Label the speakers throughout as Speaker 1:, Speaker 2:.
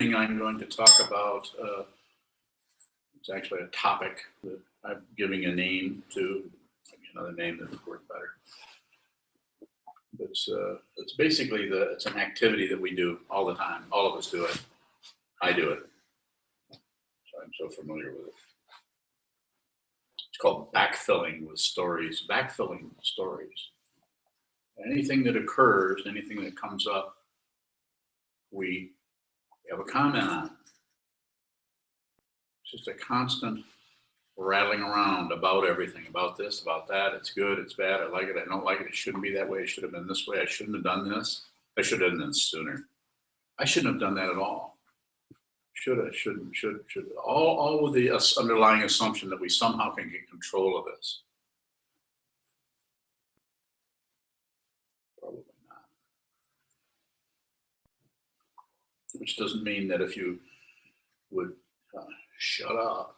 Speaker 1: I'm going to talk about, it's actually a topic that I'm giving a name to, another name that would work better. It's basically it's an activity that we do all the time. All of us do it. I do it. So I'm so familiar with it. It's called backfilling with stories. Backfilling with stories. Anything that occurs, anything that comes up, we have a comment on it. It's just a constant rattling around about everything, about this, about that. It's good, it's bad, I like it, I don't like it, it shouldn't be that way, it should have been this way, I shouldn't have done this, I should have done this sooner. I shouldn't have done that at all. Shoulda, shouldn't, should. All with the underlying assumption that we somehow can get control of this. Probably not. Which doesn't mean that if you would shut up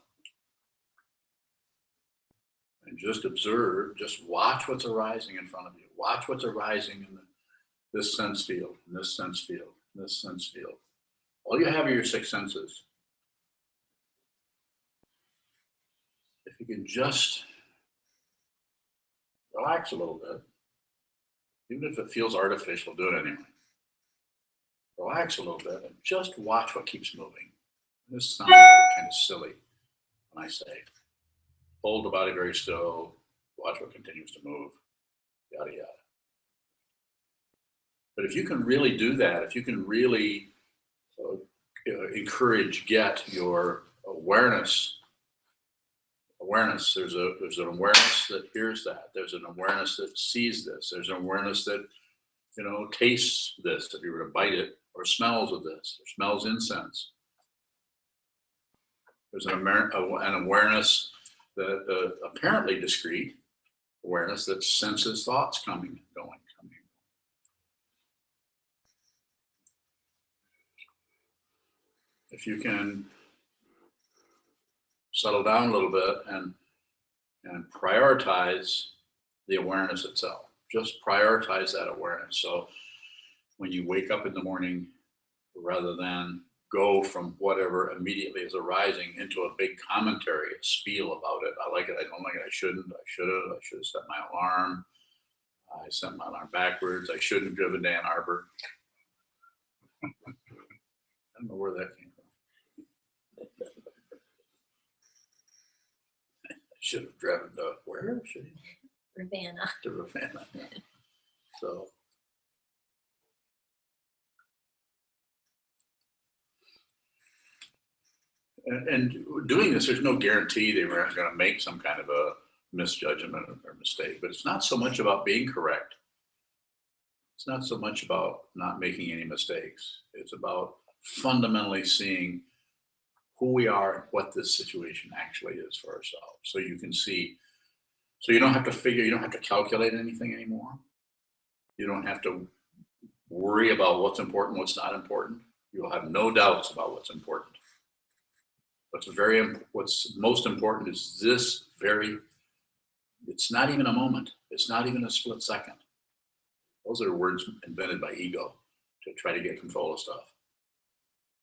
Speaker 1: and just observe, just watch what's arising in front of you. Watch what's arising in this sense field, in this sense field, in this sense field. All you have are your six senses. If you can just relax a little bit, even if it feels artificial, do it anyway. Relax a little bit and just watch what keeps moving. This sounds like kind of silly when I say, hold the body very still, watch what continues to move, yada, yada. But if you can really do that, if you can really encourage, get your awareness, there's an awareness that hears that, there's an awareness that sees this, there's an awareness that, tastes this, if you were to bite it, or smells of this, or smells incense. There's an awareness that apparently discrete awareness that senses thoughts coming and going. If you can settle down a little bit and prioritize the awareness itself, just prioritize that awareness. So when you wake up in the morning, rather than go from whatever immediately is arising into a big commentary, a spiel about it. I like it, I don't like it, I shouldn't, I should have set my alarm. I set my alarm backwards. I shouldn't have driven to Ann Arbor. I don't know where that came from. I should have driven to where?
Speaker 2: Ravenna.
Speaker 1: To Ravenna. Yeah. So. And doing this, there's no guarantee they were going to make some kind of a misjudgment or mistake, but it's not so much about being correct. It's not so much about not making any mistakes. It's about fundamentally seeing who we are and what this situation actually is for ourselves. So you can see, so you don't have to figure, you don't have to calculate anything anymore. You don't have to worry about what's important, what's not important. You'll have no doubts about what's important. What's most important is this it's not even a moment. It's not even a split second. Those are words invented by ego to try to get control of stuff.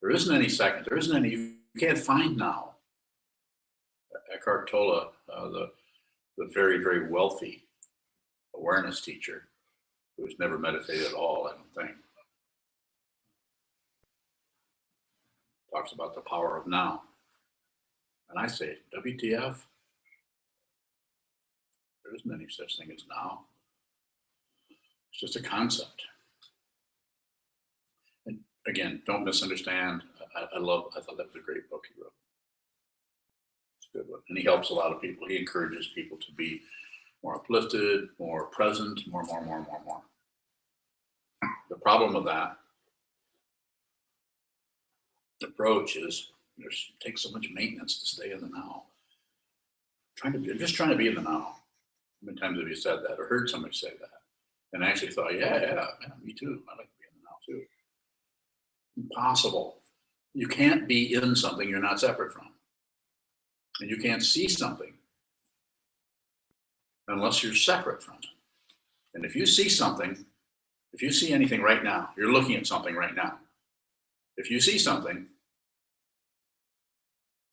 Speaker 1: There isn't any second. There isn't any, you can't find now. Eckhart Tolle, the very, very wealthy awareness teacher, who's never meditated at all, I don't think, talks about the power of now. And I say, WTF? There isn't any such thing as now. It's just a concept. And again, don't misunderstand. I thought that was a great book he wrote. It's a good one. And he helps a lot of people. He encourages people to be more uplifted, more present, more. The problem with that approach is it takes so much maintenance to stay in the now. Just trying to be in the now. How many times have you said that or heard somebody say that? And actually thought, yeah, me too. I like to be in the now too. Impossible. You can't be in something you're not separate from. And you can't see something unless you're separate from it. And if you see something, if you see anything right now, you're looking at something right now. If you see something,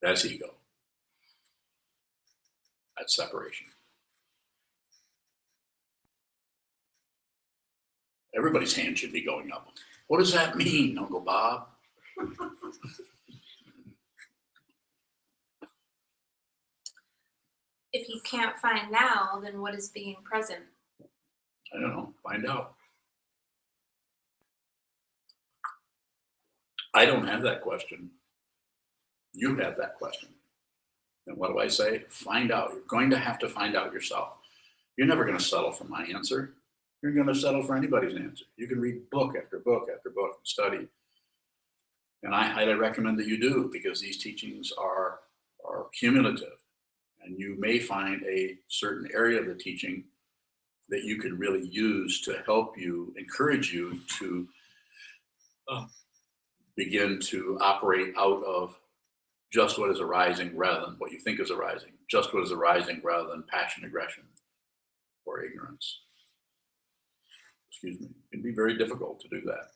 Speaker 1: that's ego. That's separation. Everybody's hand should be going up. What does that mean, Uncle Bob?
Speaker 2: If you can't find now, then what is being present?
Speaker 1: I don't know. Find out. I don't have that question. You have that question. And what do I say? Find out. You're going to have to find out yourself. You're never going to settle for my answer. You're going to settle for anybody's answer. You can read book after book after book and study. And I highly recommend that you do, because these teachings are cumulative. And you may find a certain area of the teaching that you can really use to help you, encourage you to begin to operate out of just what is arising rather than what you think is arising, just what is arising rather than passion, aggression, or ignorance. Excuse me. It can be very difficult to do that.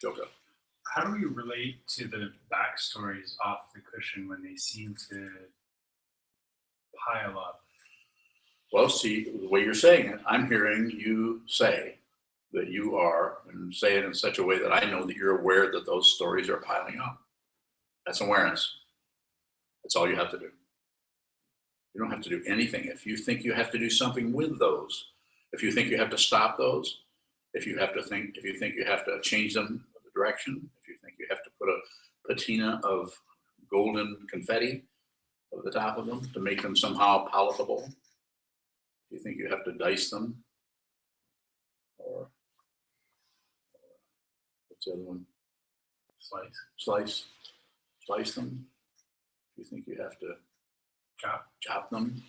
Speaker 1: Joker.
Speaker 3: How do we relate to the backstories off the cushion when they seem to pile up?
Speaker 1: Well, see, the way you're saying it, I'm hearing you say that you are, and say it in such a way that I know that you're aware that those stories are piling up. That's awareness. That's all you have to do. You don't have to do anything. If you think you have to do something with those, if you think you have to stop those, if you think you have to change them the direction, if you think you have to put a patina of golden confetti over the top of them to make them somehow palatable, if you think you have to dice them, or what's the other one? Slice them. If you think you have to chop them.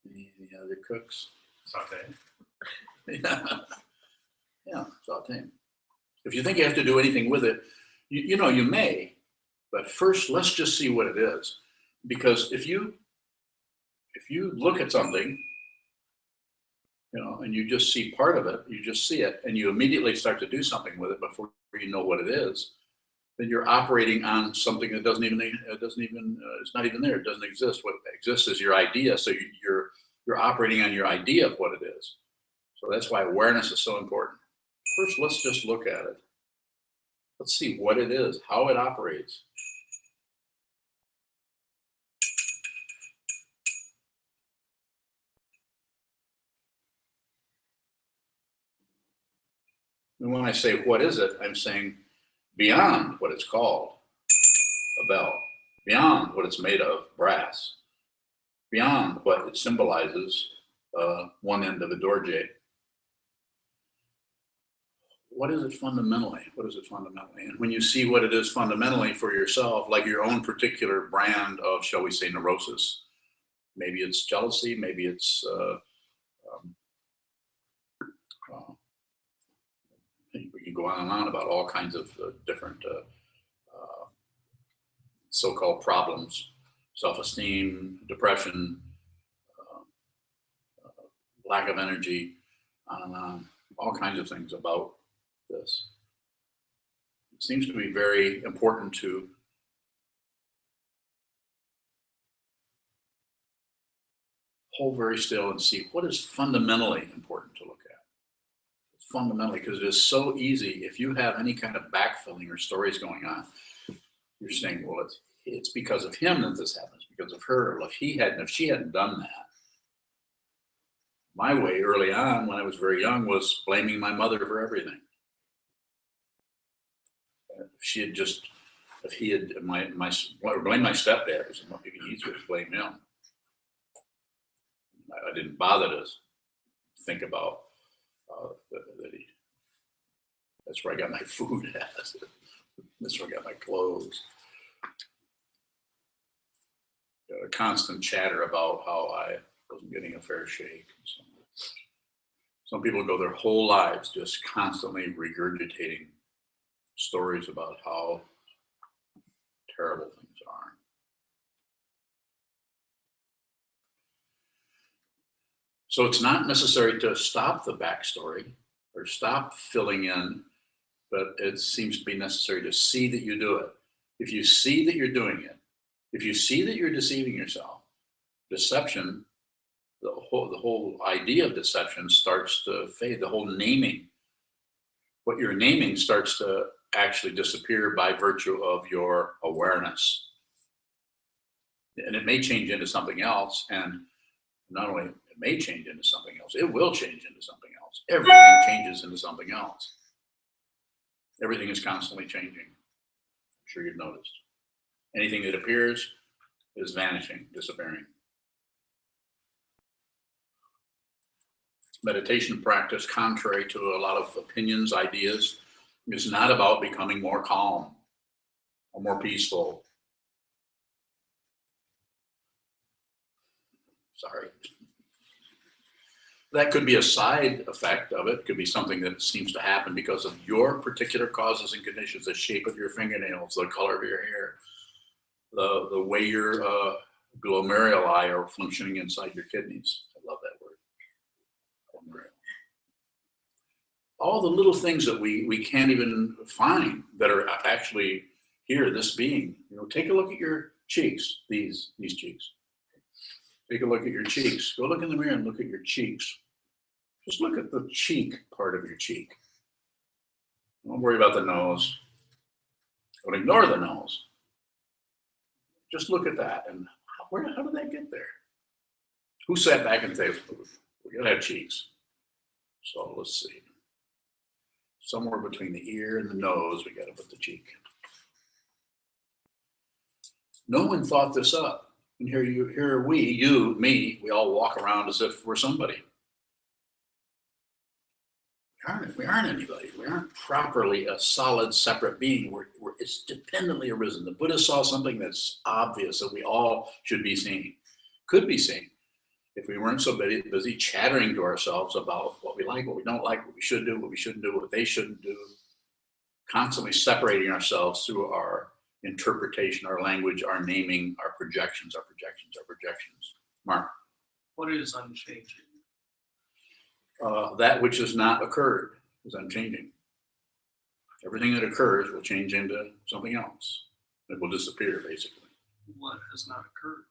Speaker 1: Any other cooks?
Speaker 3: Saute.
Speaker 1: Yeah, sauteing. If you think you have to do anything with it, you know, you may, but first let's just see what it is. Because if you look at something, you know, and you just see part of it, you just see it, and you immediately start to do something with it before you know what it is, then you're operating on something that it's not even there. It doesn't exist. What exists is your idea. So you're operating on your idea of what it is. So that's why awareness is so important. First, let's just look at it. Let's see what it is, how it operates. And when I say what is it, I'm saying beyond what it's called, a bell, beyond what it's made of, brass, beyond what it symbolizes, one end of a door jay. What is it fundamentally? What is it fundamentally? And when you see what it is fundamentally for yourself, like your own particular brand of, shall we say, neurosis, maybe it's jealousy, maybe it's we can go on and on about all kinds of different so-called problems, self-esteem, depression, lack of energy, on and on, all kinds of things about this. It seems to be very important to hold very still and see what is fundamentally important to look at. Fundamentally, because it is so easy, if you have any kind of backfilling or stories going on, you're saying, well, it's because of him that this happens, because of her. Well, if she hadn't done that. My way early on, when I was very young, was blaming my mother for everything. If he had, blame my stepdad, was maybe easier to blame him. I didn't bother to think about that's where I got my food at. That's where I got my clothes. A constant chatter about how I wasn't getting a fair shake. Some people go their whole lives just constantly regurgitating stories about how terrible things are. So it's not necessary to stop the backstory or stop filling in, but it seems to be necessary to see that you do it. If you see that you're doing it, if you see that you're deceiving yourself, deception, the whole idea of deception starts to fade. The whole naming, what you're naming starts to actually disappear by virtue of your awareness. And it may change into something else. And not only it may change into something else, it will change into something else. Everything changes into something else. Everything is constantly changing. I'm sure you've noticed. Anything that appears is vanishing, disappearing. Meditation practice, contrary to a lot of opinions, ideas, is not about becoming more calm or more peaceful. Sorry. That could be a side effect of it. It could be something that seems to happen because of your particular causes and conditions, the shape of your fingernails, the color of your hair, the way your glomeruli are functioning inside your kidneys. I love that word. Glomeruli. All the little things that we can't even find that are actually here, this being. Take a look at your cheeks, these cheeks. Take a look at your cheeks. Go look in the mirror and look at your cheeks. Just look at the cheek part of your cheek. Don't worry about the nose. Don't ignore the nose. Just look at that. And how did that get there? Who sat back and said, we gotta have cheeks? So let's see. Somewhere between the ear and the nose, we gotta put the cheek. No one thought this up. And here are we, you, me, we all walk around as if we're somebody. We aren't anybody. We aren't properly a solid, separate being. It's dependently arisen. The Buddha saw something that's obvious that we all should be seeing, could be seeing, if we weren't so busy chattering to ourselves about what we like, what we don't like, what we should do, what we shouldn't do, what they shouldn't do, constantly separating ourselves through our interpretation, our language, our naming, our projections. Mark.
Speaker 4: What is unchanging?
Speaker 1: That which has not occurred is unchanging. Everything that occurs will change into something else. It will disappear, basically.
Speaker 4: What has not occurred?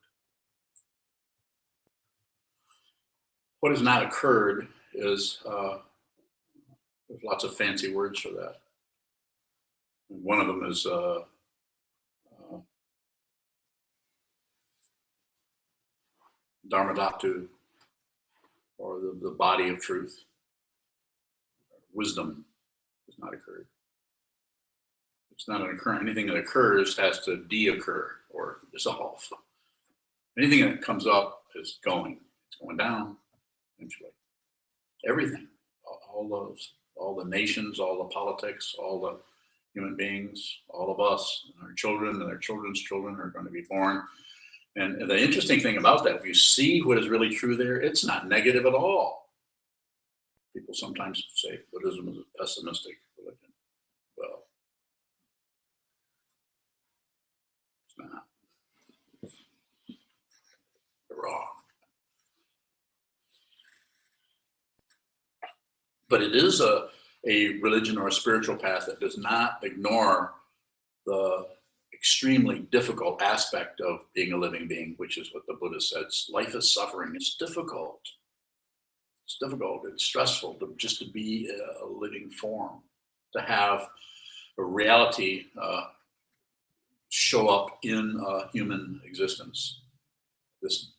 Speaker 1: What has not occurred is, there's lots of fancy words for that. One of them is Dharmadhatu, or the body of truth. Wisdom has not occurred. It's not an occurrence. Anything that occurs has to de-occur or dissolve. Anything that comes up is going. It's going down eventually. Everything, all the nations, all the politics, all the human beings, all of us, and our children and their children's children are going to be born. And the interesting thing about that, if you see what is really true there, it's not negative at all. People sometimes say Buddhism is a pessimistic religion. Well, it's not. They're wrong. But it is a religion or a spiritual path that does not ignore the extremely difficult aspect of being a living being, which is what the Buddha says. Life is suffering. It's difficult. It's difficult. It's stressful just to be a living form, to have a reality show up in human existence. This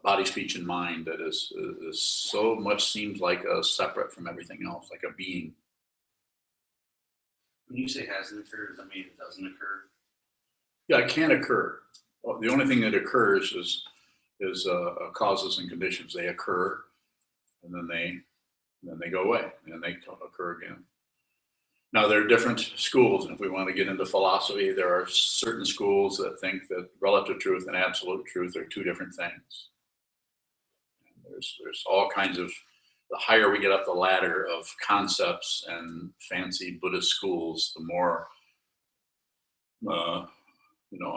Speaker 1: body, speech, and mind that is so much seems like a separate from everything else, like a being.
Speaker 4: When you say hasn't occurred, does that mean it doesn't occur?
Speaker 1: Yeah, it can occur. Well, the only thing that occurs is causes and conditions. They occur, and then they go away, and then they occur again. Now, there are different schools, and if we want to get into philosophy, there are certain schools that think that relative truth and absolute truth are two different things. And there's all kinds of, the higher we get up the ladder of concepts and fancy Buddhist schools, the more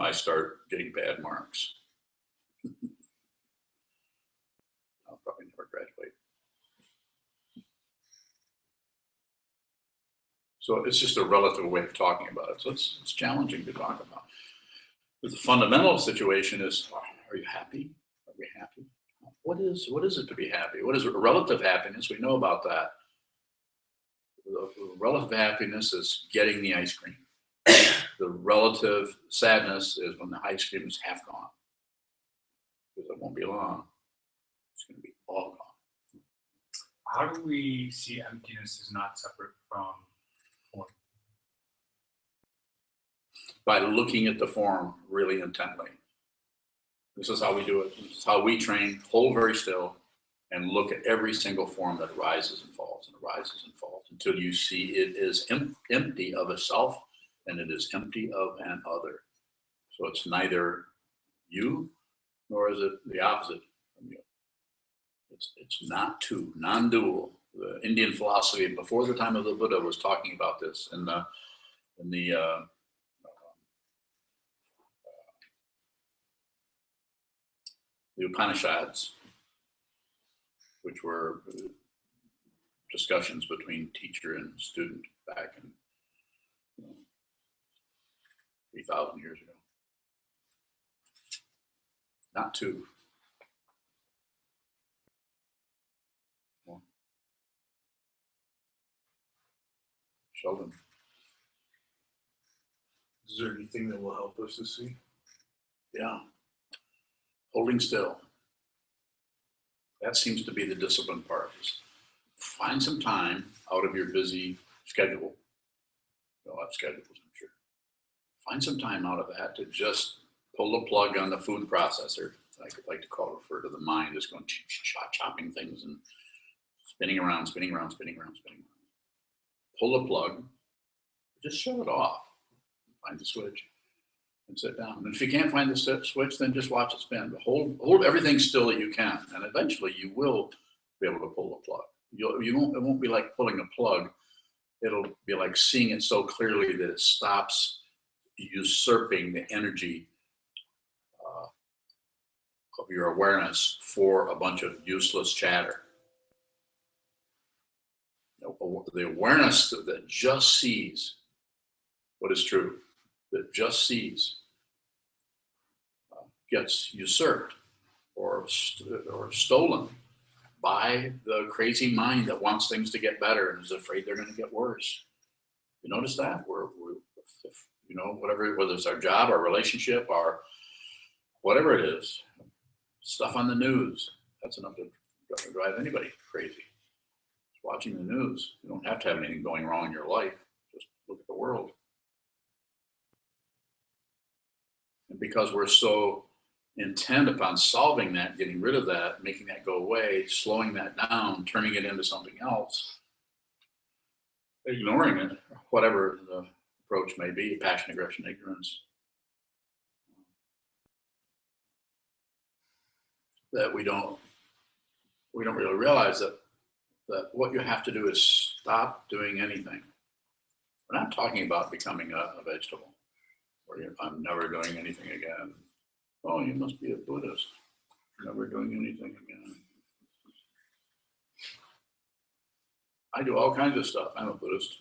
Speaker 1: I start getting bad marks. probably never graduate. So it's just a relative way of talking about it. So it's challenging to talk about. But the fundamental situation is, are you happy? Are we happy? What is it to be happy? What is relative happiness? We know about that. The relative happiness is getting the ice cream. The relative sadness is when the ice cream is half gone. Because it won't be long. It's going to be all gone.
Speaker 3: How do we see emptiness as not separate from form?
Speaker 1: By looking at the form really intently. This is how we do it. This is how we train. Hold very still and look at every single form that arises and falls and arises and falls until you see it is empty of itself and it is empty of an other. So it's neither you nor is it the opposite from you. It's not two, non-dual. The Indian philosophy before the time of the Buddha was talking about this in the Upanishads, which were discussions between teacher and student back in 3,000 years ago. Not two. One. Sheldon.
Speaker 5: Is there anything that will help us to see?
Speaker 1: Yeah. Holding still. That seems to be the discipline part. Is find some time out of your busy schedule. You'll have schedules, I'm sure. Find some time out of that to just pull the plug on the food processor. I could like to refer to the mind as going chopping things and spinning around. Pull the plug, just shut it off. Find the switch and sit down. And if you can't find the switch, then just watch it spin. But hold everything still that you can, and eventually you will be able to pull the plug. It won't be like pulling a plug. It'll be like seeing it so clearly that it stops usurping the energy of your awareness for a bunch of useless chatter. The awareness that just sees what is true, that just sees, gets usurped or stolen by the crazy mind that wants things to get better and is afraid they're going to get worse. You notice that? We're whatever, whether it's our job, our relationship, our whatever it is, stuff on the news, that's enough to drive anybody crazy. Just watching the news. You don't have to have anything going wrong in your life. Just look at the world. And because we're so intent upon solving that, getting rid of that, making that go away, slowing that down, turning it into something else, ignoring it, whatever the approach may be, passion, aggression, ignorance, that we don't really realize that what you have to do is stop doing anything. We're not talking about becoming a vegetable, or I'm never doing anything again. Oh, you must be a Buddhist. Never doing anything again. I do all kinds of stuff. I'm a Buddhist.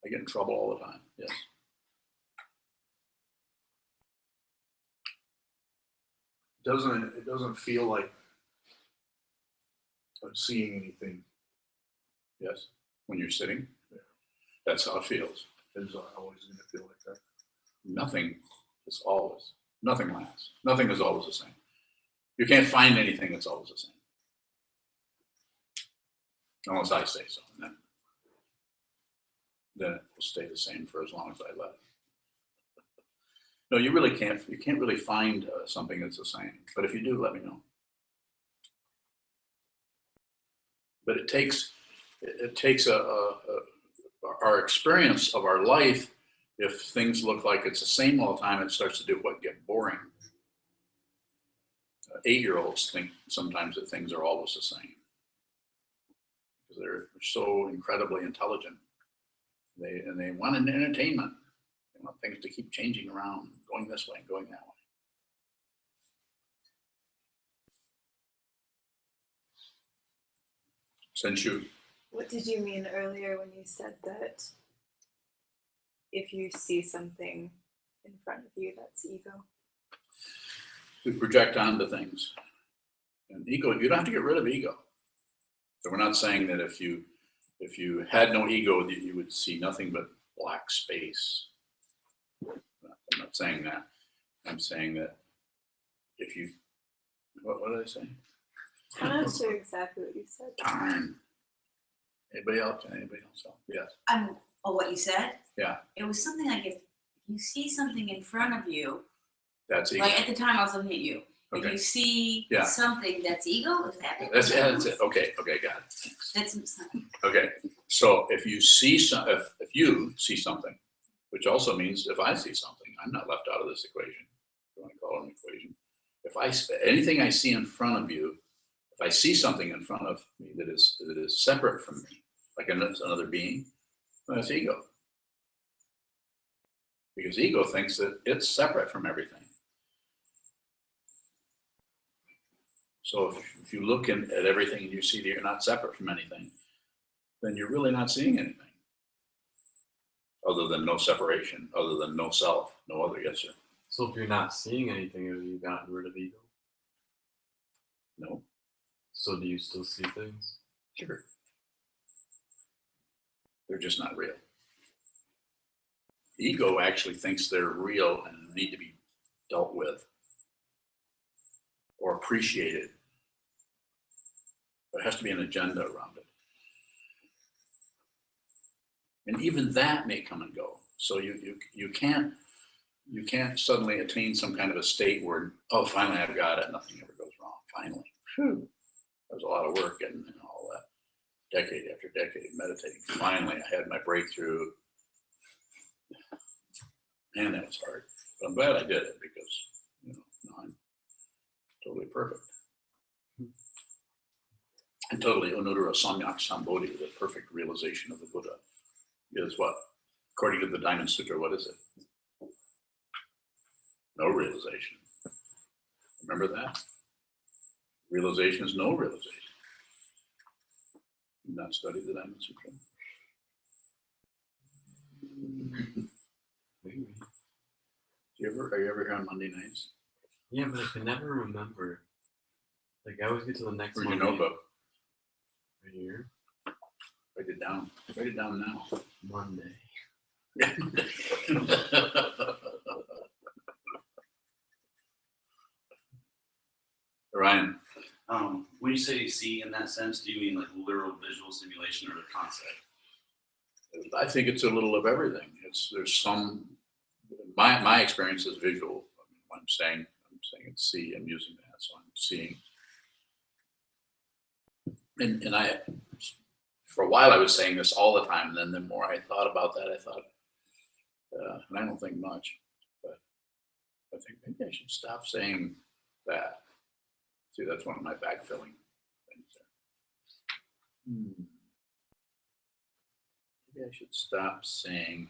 Speaker 1: I get in trouble all the time. Yes.
Speaker 5: It doesn't feel like I'm seeing anything.
Speaker 1: Yes. When you're sitting,
Speaker 5: Yeah.
Speaker 1: that's how it feels.
Speaker 5: It's always going to feel like that.
Speaker 1: Nothing lasts. Nothing is always the same. You can't find anything that's always the same. Unless I say so. And then it will stay the same for as long as I let it. No, you really can't. You can't really find something that's the same. But if you do, let me know. But it takes our experience of our life. If things look like it's the same all the time, it starts to do what? Get boring. 8-year-olds think sometimes that things are always the same because they're so incredibly intelligent. They want an entertainment. They want things to keep changing around, going this way, going that way. Since you,
Speaker 6: What did you mean earlier when you said that if you see something in front of you, that's ego?
Speaker 1: we project onto things. And ego, you don't have to get rid of ego. So we're not saying that if you had no ego, that you would see nothing but black space. I'm not saying that. I'm saying that if you, what did I say?
Speaker 6: I'm not sure exactly what you said.
Speaker 1: Time. Anybody else? Anybody else? Yes.
Speaker 7: Oh, what you said?
Speaker 1: Yeah.
Speaker 7: It was something like if you see something in front of you,
Speaker 1: That's ego.
Speaker 7: like at the time I was looking at you. If
Speaker 1: Okay.
Speaker 7: you see
Speaker 1: Yeah.
Speaker 7: something that's ego, is that it?
Speaker 1: That's it. Okay. Okay. Got it.
Speaker 7: That's
Speaker 1: Okay. So if you see if you see something, which also means if I see something, I'm not left out of this equation. If you want to call it an equation. If anything I see in front of you, if I see something in front of me that is separate from me, like another being, that's ego. Because ego thinks that it's separate from everything. So if you look at everything and you see that you're not separate from anything, then you're really not seeing anything. Other than no separation, other than no self, no other. Yes, sir.
Speaker 8: So if you're not seeing anything, have you gotten rid of ego?
Speaker 1: No.
Speaker 8: So do you still see things?
Speaker 1: Sure. They're just not real. Ego actually thinks they're real and need to be dealt with or appreciated. There has to be an agenda around it. And even that may come and go. So you can't suddenly attain some kind of a state where, oh, finally I've got it, nothing ever goes wrong. Finally. Whew. That was a lot of work and all that. Decade after decade meditating. Finally I had my breakthrough. Man, that was hard. But I'm glad I did it because, now I'm totally perfect. And totally Onodara Samyak Sambodhi, the perfect realization of the Buddha, is what? According to the Diamond Sutra, what is it? No realization. Remember that? Realization is no realization. You've not studied the Diamond Sutra?
Speaker 8: Maybe.
Speaker 1: Are you ever here on Monday nights?
Speaker 8: Yeah, but I can never remember. Like I always get to the next
Speaker 1: Where's your
Speaker 8: Monday.
Speaker 1: notebook?
Speaker 8: Right here.
Speaker 1: Write it down. Write it down now.
Speaker 8: Monday.
Speaker 1: Ryan,
Speaker 4: When you say see in that sense, do you mean like literal visual simulation or the concept?
Speaker 1: I think it's a little of everything. There's some. My experience is visual. I'm saying it's see. I'm using that, so I'm seeing. And I, for a while, I was saying this all the time. And then the more I thought about that, I thought, and I don't think much, but I think maybe I should stop saying that. See, that's one of my backfilling things there. Maybe I should stop saying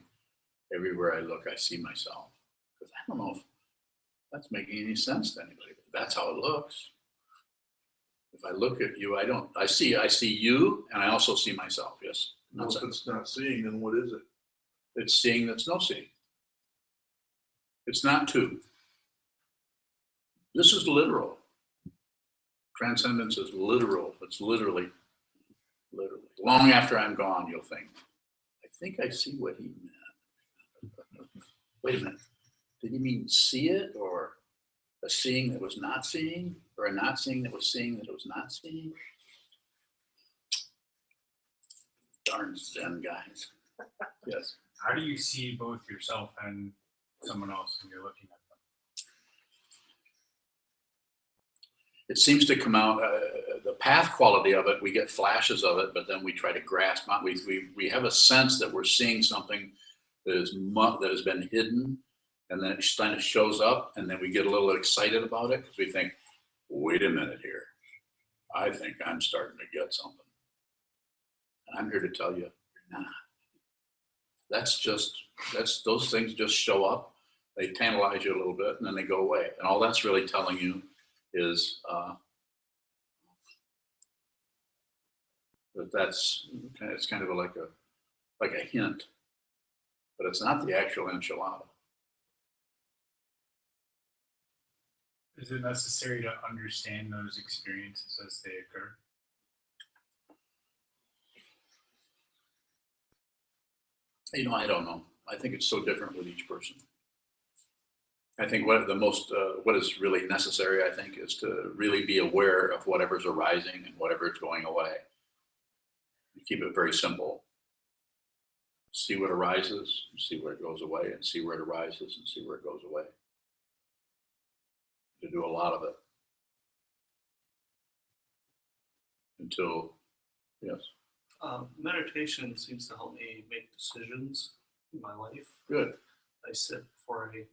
Speaker 1: everywhere I look, I see myself. Because I don't know if that's making any sense to anybody. But that's how it looks. If I look at you, I see you, and I also see myself. Yes.
Speaker 5: Well, if it's not seeing, then what is it?
Speaker 1: It's seeing that's no seeing. It's not two. This is literal. Transcendence is literal. It's literally. Long after I'm gone, you'll think, I think I see what he meant. Wait a minute. Did he mean see it, or a seeing that was not seeing, or a not seeing that was seeing that it was not seeing? Darn Zen guys. Yes.
Speaker 3: How do you see both yourself and someone else when you're looking at them?
Speaker 1: It seems to come out, the path quality of it, we get flashes of it, but then we try to grasp on. We have a sense that we're seeing something that has been hidden, and then it kind of shows up, and then we get a little excited about it because we think, wait a minute here. I think I'm starting to get something. And I'm here to tell you, you're not. Those things just show up. They tantalize you a little bit, and then they go away. And all that's really telling you is But it's kind of like a hint, but it's not the actual enchilada.
Speaker 3: Is it necessary to understand those experiences as they occur?
Speaker 1: I don't know. I think it's so different with each person. I think what is really necessary, I think, is to really be aware of whatever's arising and whatever's going away. You keep it very simple. See what arises, see where it goes away, and see where it arises and see where it goes away. To do a lot of it. Until, yes,
Speaker 9: Meditation seems to help me make decisions in my life.
Speaker 1: good.
Speaker 9: I said before I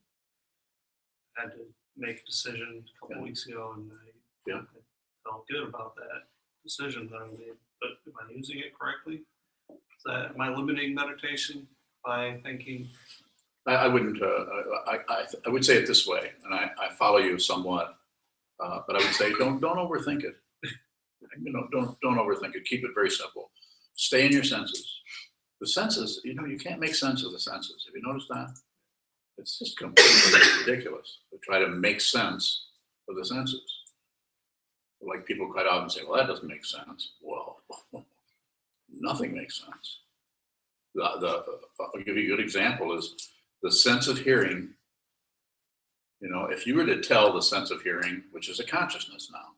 Speaker 9: had to make a decision a couple
Speaker 1: Yeah.
Speaker 9: weeks ago, and
Speaker 1: Yeah.
Speaker 9: I felt good about that decision that I made. But am I using it correctly? Am I limiting meditation by thinking?
Speaker 1: I wouldn't, I would say it this way, and I follow you somewhat, but I would say don't overthink it. Don't overthink it. Keep it very simple. Stay in your senses. The senses, you can't make sense of the senses. Have you noticed that? It's just completely ridiculous to try to make sense of the senses. Like people quite often say, well, that doesn't make sense. Well, nothing makes sense. I'll give you a good example is the sense of hearing. If you were to tell the sense of hearing, which is a consciousness now,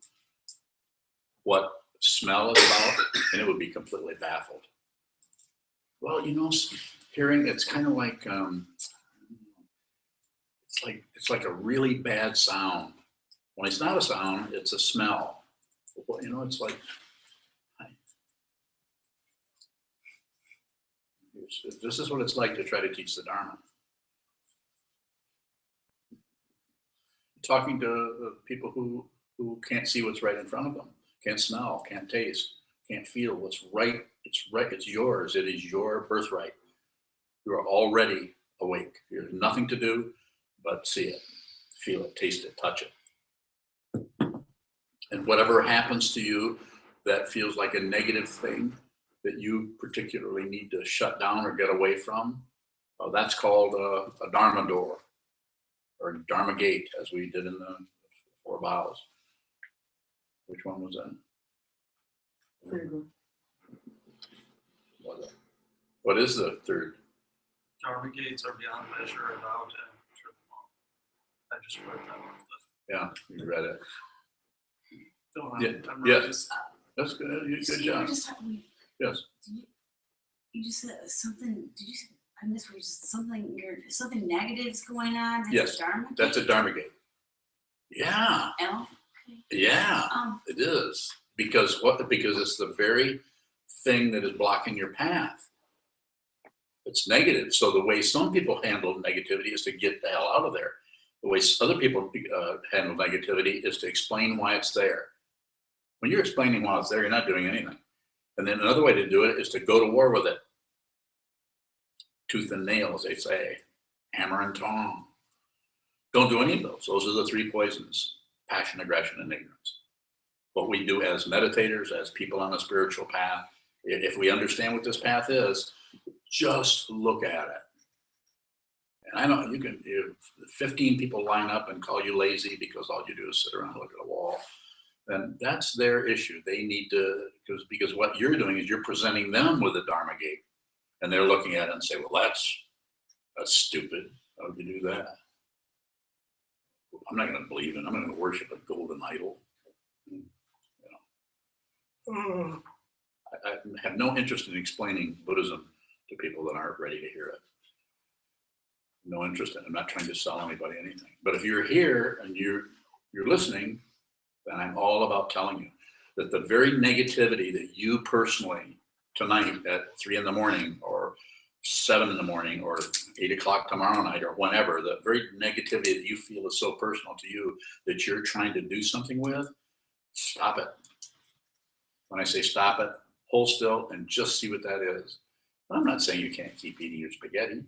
Speaker 1: what smell is about, and it would be completely baffled. Well, hearing, it's kind of like, it's like a really bad sound. When it's not a sound, it's a smell. It's like, this is what it's like to try to teach the Dharma. Talking to people who can't see what's right in front of them, can't smell, can't taste, can't feel what's right. It's right. It's yours. It is your birthright. You are already awake. There's nothing to do but see it, feel it, taste it, touch it. And whatever happens to you that feels like a negative thing that you particularly need to shut down or get away from, that's called a Dharma door or Dharma gate, as we did in the 4 vows. Which one was that?
Speaker 7: Third one.
Speaker 1: Was it? What is the third?
Speaker 9: Dharma gates are beyond measure and out and trip them all. I just read that one.
Speaker 1: Yeah, you read it.
Speaker 9: I'm really
Speaker 1: Yes.
Speaker 9: just,
Speaker 1: That's good.
Speaker 7: So
Speaker 1: Good
Speaker 7: you were
Speaker 1: job.
Speaker 7: just talking,
Speaker 1: Yes.
Speaker 7: you just said something, did you say, I missed what you just, something negative's going on? That's
Speaker 1: Yes,
Speaker 7: a Dharma
Speaker 1: That's a
Speaker 7: gate?
Speaker 1: Dharma gate. Yeah.
Speaker 7: Oh,
Speaker 1: Yeah. It is. Because it's the very thing that is blocking your path. It's negative. So the way some people handle negativity is to get the hell out of there. The way other people handle negativity is to explain why it's there. When you're explaining why it's there, you're not doing anything. And then another way to do it is to go to war with it. Tooth and nail, as they say. Hammer and tong. Don't do any of those. Those are the 3 poisons: passion, aggression, and ignorance. What we do as meditators, as people on a spiritual path, if we understand what this path is, just look at it. And I know if 15 people line up and call you lazy because all you do is sit around and look at a wall, then that's their issue. They need to, because what you're doing is you're presenting them with a Dharma gate, and they're looking at it and say, well, that's stupid. How would you do that? I'm not going to believe in it. I'm going to worship a golden idol. I have no interest in explaining Buddhism to people that aren't ready to hear it. No interest in it. I'm not trying to sell anybody anything. But if you're here and you're listening, then I'm all about telling you that the very negativity that you personally tonight at 3 a.m. or 7 a.m. or 8 o'clock tomorrow night or whenever, the very negativity that you feel is so personal to you that you're trying to do something with, stop it. When I say stop it, hold still and just see what that is. I'm not saying you can't keep eating your spaghetti.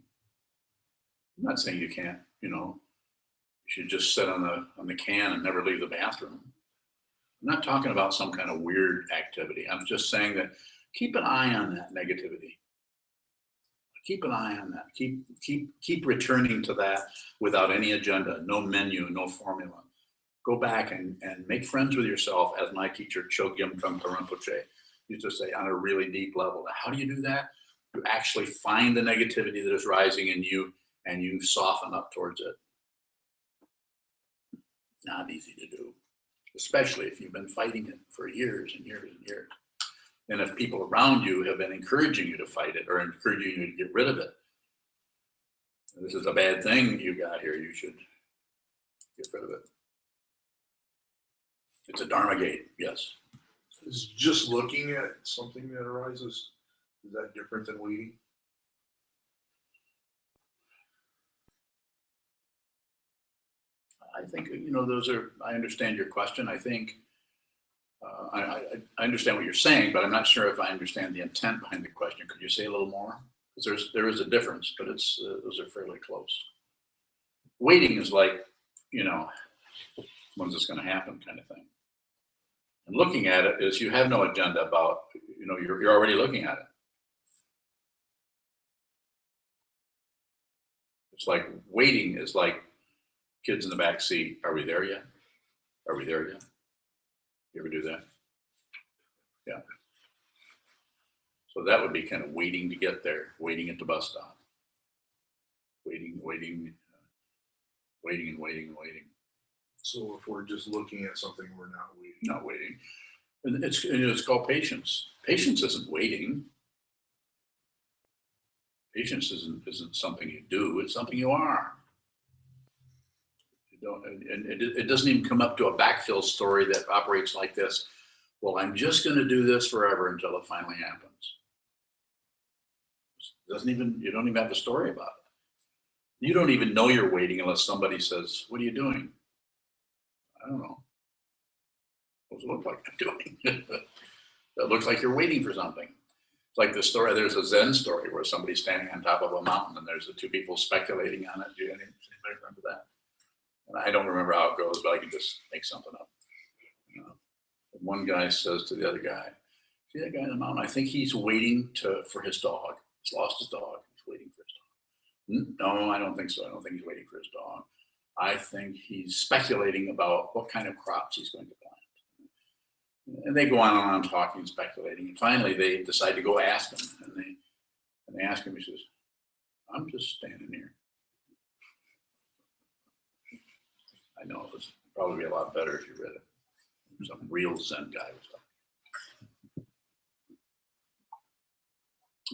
Speaker 1: I'm not saying you can't, you should just sit on the can and never leave the bathroom. I'm not talking about some kind of weird activity. I'm just saying that keep an eye on that negativity. Keep an eye on that. Keep returning to that without any agenda, no menu, no formula. Go back and make friends with yourself, as my teacher, Chogyam Trungpa Rinpoche, used to say, on a really deep level. How do you do that? You actually find the negativity that is rising in you and you soften up towards it. Not easy to do, especially if you've been fighting it for years and years and years. And if people around you have been encouraging you to fight it or encouraging you to get rid of it, this is a bad thing you got here, you should get rid of it. It's a Dharma gate, yes.
Speaker 5: Is just looking at something that arises, is that different than waiting?
Speaker 1: I think, those are, I understand your question. I think, I understand what you're saying, but I'm not sure if I understand the intent behind the question. Could you say a little more? Because there is a difference, but those are fairly close. Waiting is like, when's this going to happen kind of thing. And looking at it is you have no agenda about, you're already looking at it. It's like waiting is like kids in the back seat. Are we there yet? Are we there yet? You ever do that? Yeah. So that would be kind of waiting to get there, waiting at the bus stop. Waiting and waiting.
Speaker 5: So if we're just looking at something, we're not waiting.
Speaker 1: Not waiting. And it's called patience. Patience isn't waiting. Patience isn't something you do, it's something you are. You don't, and it doesn't even come up to a backfill story that operates like this. Well, I'm just going to do this forever until it finally happens. You don't even have a story about it. You don't even know you're waiting unless somebody says, "What are you doing?" I don't know. What does it look like I'm doing? It looks like you're waiting for something. It's like the story, there's a Zen story where somebody's standing on top of a mountain and there's the two people speculating on it. Do anybody remember that? And I don't remember how it goes, but I can just make something up. One guy says to the other guy, "See that guy on the mountain? I think he's waiting for his dog. He's lost his dog. He's waiting for his dog." "No, I don't think so. I don't think he's waiting for his dog. I think he's speculating about what kind of crops he's going to plant." And they go on and on talking, speculating. And finally, they decide to go ask him. And they ask him, he says, "I'm just standing here." I know it would probably be a lot better if you read it. Some real Zen guy was like.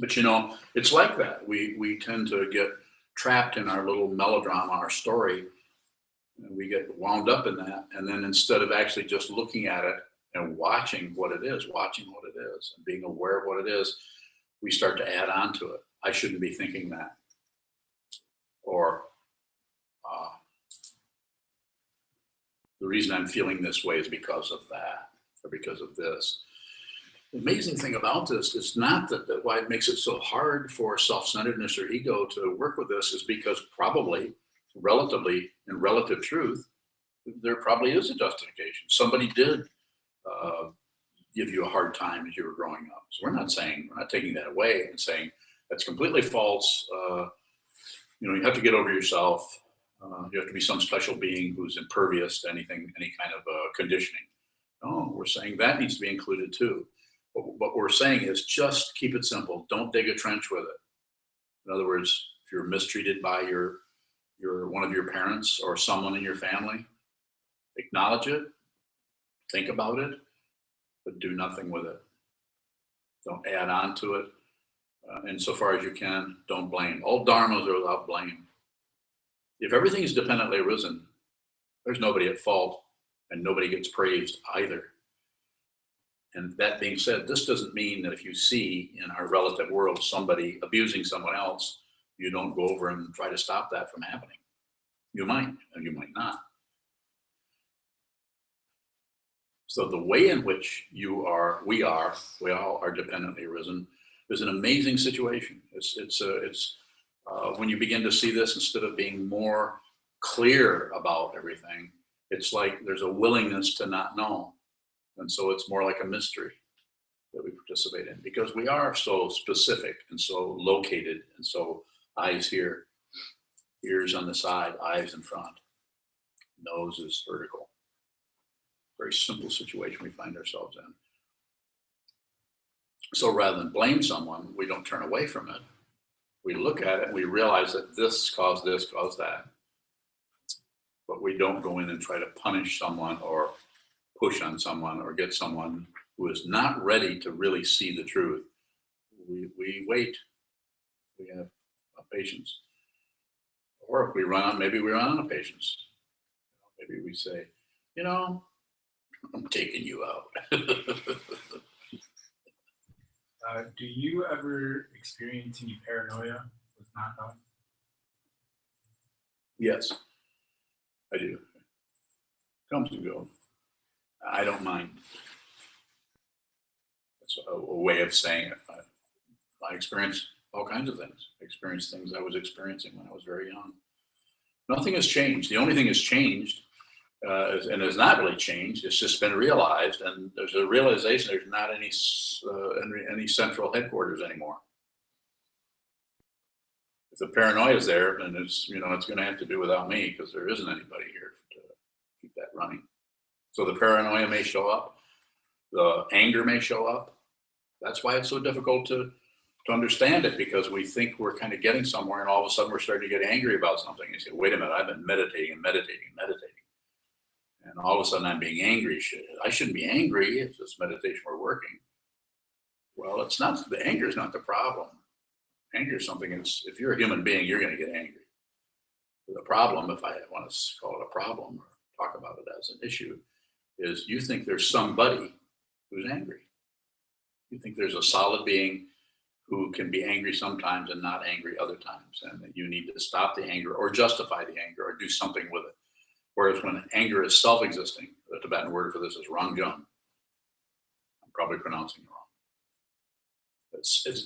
Speaker 1: But it's like that. We tend to get trapped in our little melodrama, our story, and we get wound up in that. And then instead of actually just looking at it and watching what it is, and being aware of what it is, we start to add on to it. I shouldn't be thinking that. Or the reason I'm feeling this way is because of that, or because of this. The amazing thing about this is not that why it makes it so hard for self-centeredness or ego to work with this is because probably, relatively, in relative truth, there probably is a justification. Somebody did give you a hard time as you were growing up. So we're not taking that away and saying that's completely false. You have to get over yourself. You have to be some special being who's impervious to anything, any kind of conditioning. No, we're saying that needs to be included too. But what we're saying is just keep it simple. Don't dig a trench with it. In other words, if you're mistreated by your one of your parents or someone in your family, acknowledge it, think about it, but do nothing with it. Don't add on to it. Insofar as you can, don't blame. All dharmas are without blame. If everything is dependently arisen, there's nobody at fault and nobody gets praised either. And that being said, this doesn't mean that if you see in our relative world somebody abusing someone else, you don't go over and try to stop that from happening. You might, and you might not. So the way in which we all are dependently arisen is an amazing situation. It's when you begin to see this, instead of being more clear about everything, it's like there's a willingness to not know. And so it's more like a mystery. that we participate in, because we are so specific and so located, and so eyes here, ears on the side, eyes in front, nose is vertical. Very simple situation we find ourselves in. So rather than blame someone, we don't turn away from it. We look at it and we realize that this caused that. But we don't go in and try to punish someone or push on someone or get someone who is not ready to really see the truth. We wait. We have patience. Or if we maybe we run out of patience. Maybe we say, you know, I'm taking you out.
Speaker 3: Do you ever experience any paranoia with not knowing?
Speaker 1: Yes, I do. Comes and goes. I don't mind. That's a way of saying it. I experience all kinds of things. I experienced things I was experiencing when I was very young. Nothing has changed. The only thing has changed, and has not really changed, it's just been realized, and there's a realization there's not any central headquarters anymore. If the paranoia is there, then it's going to have to do without me, because there isn't anybody here to keep that running. So the paranoia may show up, the anger may show up. That's why it's so difficult to understand it, because we think we're kind of getting somewhere, and all of a sudden we're starting to get angry about something. You say, wait a minute, I've been meditating and meditating and meditating. And all of a sudden I'm being angry. I shouldn't be angry if this meditation were working. Well, it's not, the anger is not the problem. Anger is something, if you're a human being, you're going to get angry. The problem, if I want to call it a problem or talk about it as an issue, is you think there's somebody who's angry. You think there's a solid being who can be angry sometimes and not angry other times, and that you need to stop the anger or justify the anger or do something with it. Whereas when anger is self-existing, the Tibetan word for this is rangjung. I'm probably pronouncing it wrong.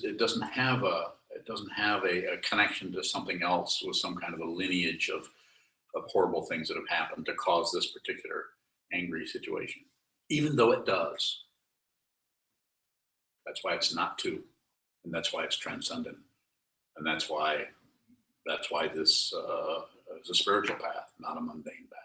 Speaker 1: It doesn't have a connection to something else with some kind of a lineage of horrible things that have happened to cause this particular angry situation, even though it does. That's why it's not two, and that's why it's transcendent, and that's why this is a spiritual path, not a mundane path.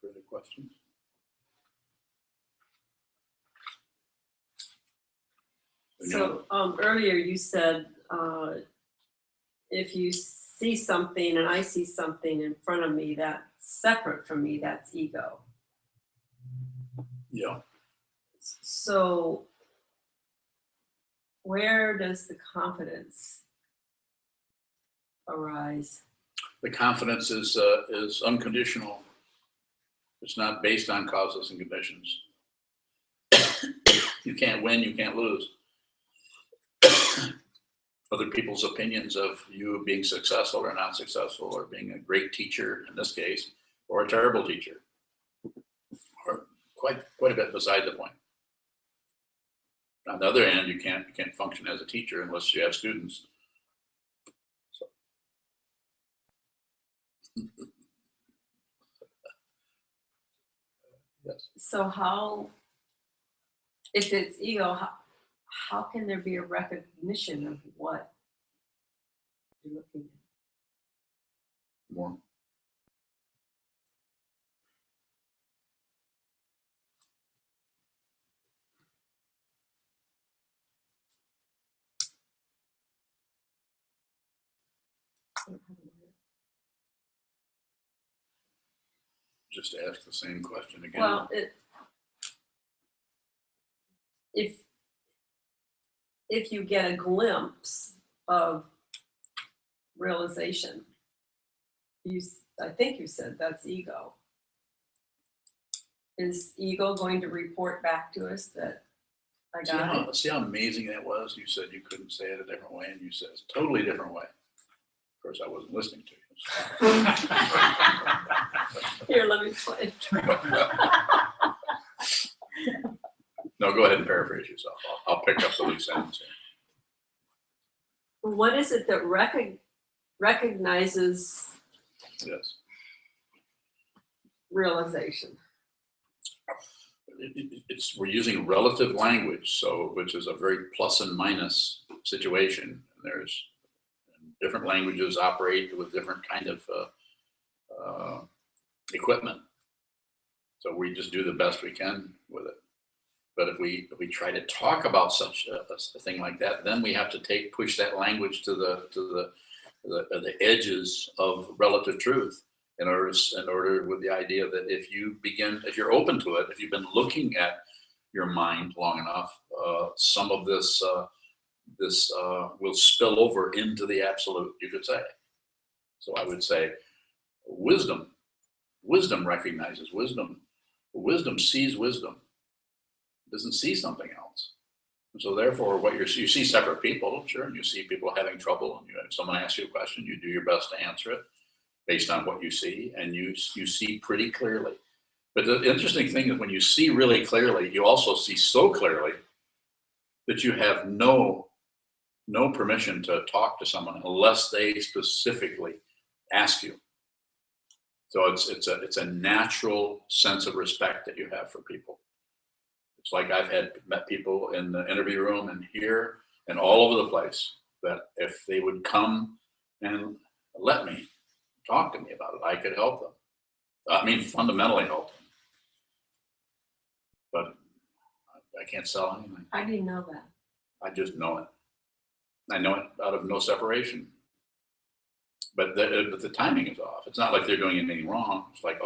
Speaker 1: Further questions?
Speaker 10: So earlier you said if you see something and I see something in front of me that's separate from me, that's ego.
Speaker 1: Yeah.
Speaker 10: So where does the confidence arise?
Speaker 1: The confidence is unconditional. It's not based on causes and conditions. You can't win, you can't lose. Other people's opinions of you being successful or not successful, or being a great teacher in this case, or a terrible teacher, or quite a bit beside the point. On the other hand, you can't function as a teacher unless you have students. So. Yes.
Speaker 10: So how, if it's ego, how can there be a recognition of what you're looking at?
Speaker 1: More. Just ask the same question again.
Speaker 10: Well, if you get a glimpse of realization, I think you said that's ego. Is ego going to report back to us that I got it?
Speaker 1: See how amazing that was? You said you couldn't say it a different way, and you said it's a totally different way. Of course, I wasn't listening to you.
Speaker 10: Here, let me play.
Speaker 1: No, go ahead and paraphrase yourself. I'll pick up the loose ends here.
Speaker 10: What is it that recognizes
Speaker 1: Yes.
Speaker 10: realization.
Speaker 1: We're using relative language, so which is a very plus and minus situation. There's different languages operate with different kind of equipment. So we just do the best we can with it. But if we try to talk about such a thing like that, then we have to push that language to the edges of relative truth in order with the idea that if you're open to it, if you've been looking at your mind long enough, some of this will spill over into the absolute, you could say. So I would say wisdom recognizes wisdom. Wisdom sees wisdom. It doesn't see something else. And so therefore, you see separate people, sure, and you see people having trouble, and if someone asks you a question, you do your best to answer it based on what you see, and you see pretty clearly. But the interesting thing is when you see really clearly, you also see so clearly that you have no permission to talk to someone unless they specifically ask you. So it's a natural sense of respect that you have for people. It's like I've met people in the interview room and here and all over the place that if they would come and let me talk to me about it, I could help them. I mean, fundamentally help them. But I can't sell anything.
Speaker 10: How do you know that?
Speaker 1: I just know it. I know it out of no separation. But the timing is off. It's not like they're doing anything wrong. It's like,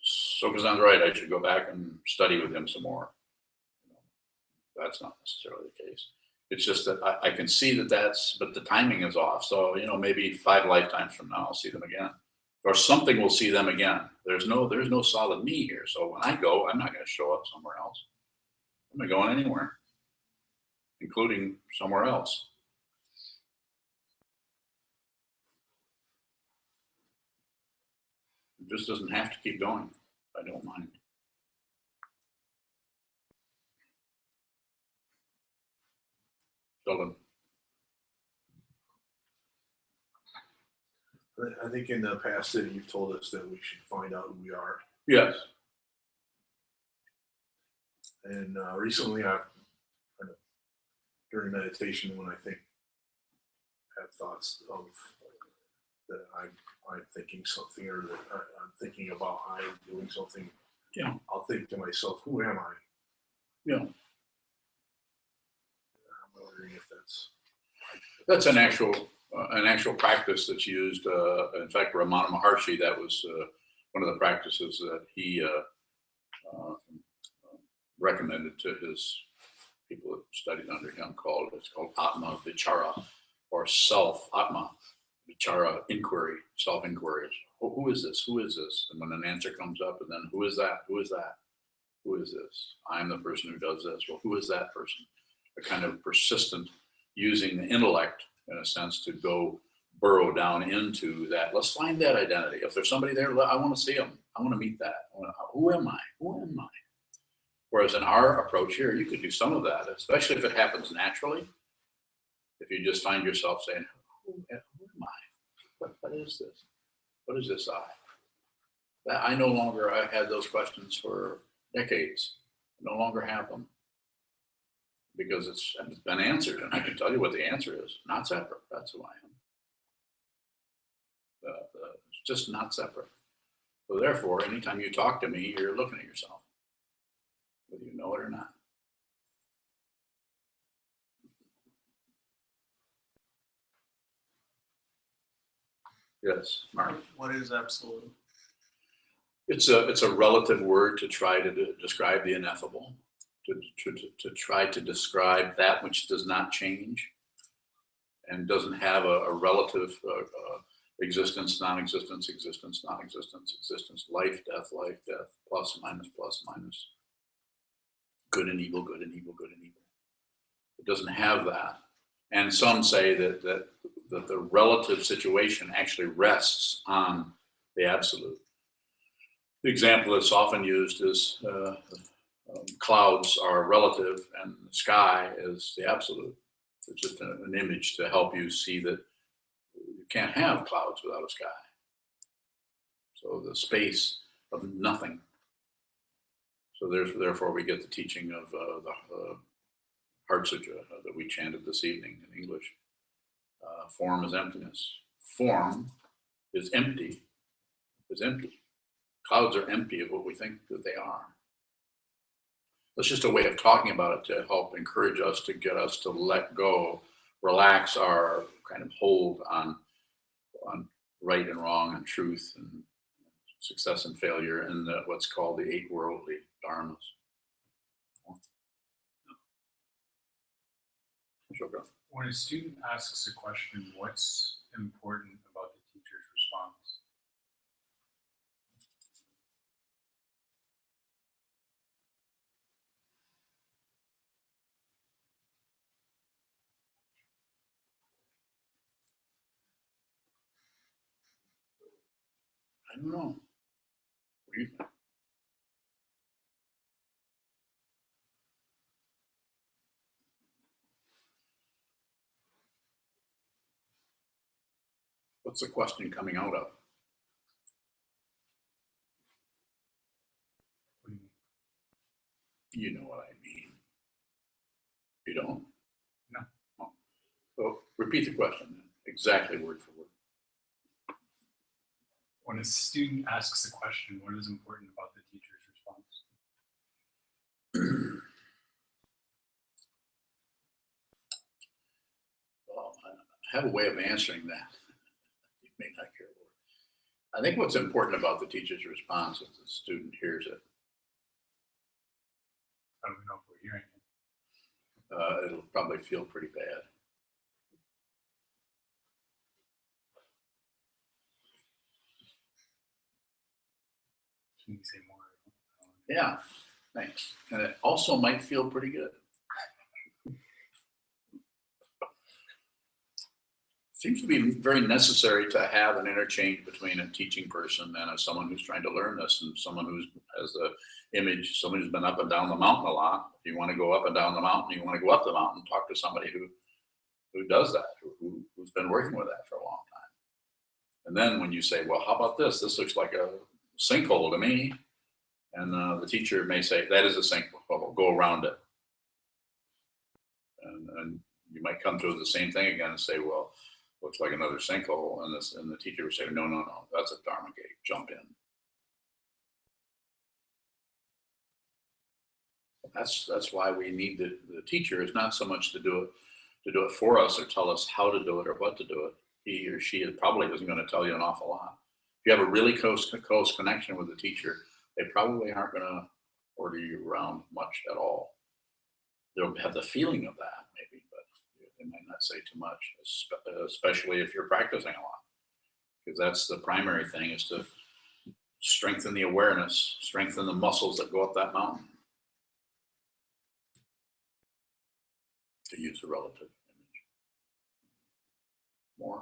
Speaker 1: Sokuzan's right. I should go back and study with him some more. That's not necessarily the case. It's just that I can see but the timing is off. So, maybe 5 lifetimes from now, I'll see them again. Or something will see them again. There's no solid me here. So when I go, I'm not going to show up somewhere else. I'm not going anywhere, including somewhere else. It just doesn't have to keep going. I don't mind. Sheldon.
Speaker 5: I think in the past that you've told us that we should find out who we are.
Speaker 1: Yes.
Speaker 5: And recently I've kind of, during meditation, when I have thoughts of that I'm thinking something, or that I'm thinking about I'm doing something,
Speaker 1: Yeah.
Speaker 5: I'll think to myself, who am I?
Speaker 1: Yeah.
Speaker 5: I'm wondering if
Speaker 1: That's an actual practice that's used. In fact, Ramana Maharshi, that was one of the practices that he recommended to his people that studied under him. It's called Atma Vichara, or self Atma Vichara inquiry, self inquiry. Who is this? Who is this? And when an answer comes up, and then who is that? Who is that? Who is this? I'm the person who does this. Well, who is that person? A kind of persistent using the intellect, in a sense, to go burrow down into that. Let's find that identity. If there's somebody there, I want to see them. I want to meet that. Who am I? Who am I? Whereas in our approach here, you could do some of that, especially if it happens naturally. If you just find yourself saying, who am I? What is this? What is this I? I no longer, I've had those questions for decades. I no longer have them. Because it's been answered, and I can tell you what the answer is. Not separate. That's who I am. It's just not separate. So therefore, anytime you talk to me, you're looking at yourself, whether you know it or not. Yes, Mark.
Speaker 9: What is absolute?
Speaker 1: It's a relative word to try to describe the ineffable. To try to describe that which does not change and doesn't have a relative existence, non-existence, existence, non-existence, existence, life, death, plus, minus, good and evil, good and evil, good and evil. It doesn't have that. And some say that the relative situation actually rests on the absolute. The example that's often used is clouds are relative and the sky is the absolute. It's just an image to help you see that You can't have clouds without a sky. So the space of nothing. So therefore we get the teaching of the Heart Sutra that we chanted this evening in English. Form is emptiness. Form is empty. Is empty. Clouds are empty of what we think that they are. That's just a way of talking about it to help encourage us, to get us to let go, relax our kind of hold on right and wrong and truth and success and failure and what's called the 8 worldly dharmas. Sure.
Speaker 3: When a student asks a question, what's important about the teacher's response?
Speaker 1: I don't know. What do you think? What's the question coming out of?
Speaker 3: What do you mean?
Speaker 1: You know what I mean. You don't?
Speaker 3: No.
Speaker 1: Oh. So repeat the question then, exactly word for word.
Speaker 3: When a student asks a question, what is important about the teacher's response?
Speaker 1: Well, I have a way of answering that. You may not care for it. I think what's important about the teacher's response is the student hears it.
Speaker 3: I don't know if we're hearing it.
Speaker 1: It'll probably feel pretty bad.
Speaker 3: Can you say more?
Speaker 1: Yeah, thanks. And it also might feel pretty good. Seems to be very necessary to have an interchange between a teaching person and someone who's trying to learn this, and someone who has the image, someone who's been up and down the mountain a lot. If you want to go up and down the mountain, you want to go up the mountain, talk to somebody who does that, who's been working with that for a long time. And then when you say, well, how about this? This looks like a sinkhole to me. And the teacher may say, that is a sinkhole, well, go around it. And you might come to the same thing again and say, well, looks like another sinkhole. And the teacher would say, no, that's a Dharma gate, jump in. That's why we need the teacher is not so much to do it for us or tell us how to do it or what to do it. He or she probably isn't going to tell you an awful lot. If you have a really close connection with the teacher, they probably aren't going to order you around much at all. They'll have the feeling of that maybe, but they might not say too much, especially if you're practicing a lot. Because that's the primary thing, is to strengthen the awareness, strengthen the muscles that go up that mountain. To use a relative image. More,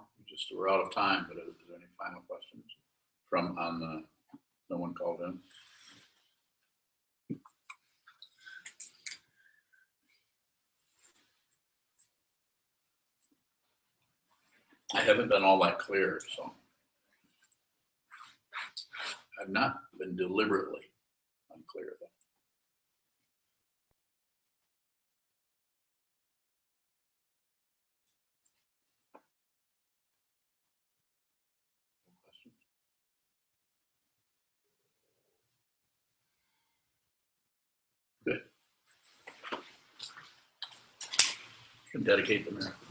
Speaker 1: we're out of time, but is there any final questions no one called in? I haven't been all that clear, so I've not been deliberately unclear though. Good. You can dedicate the miracle.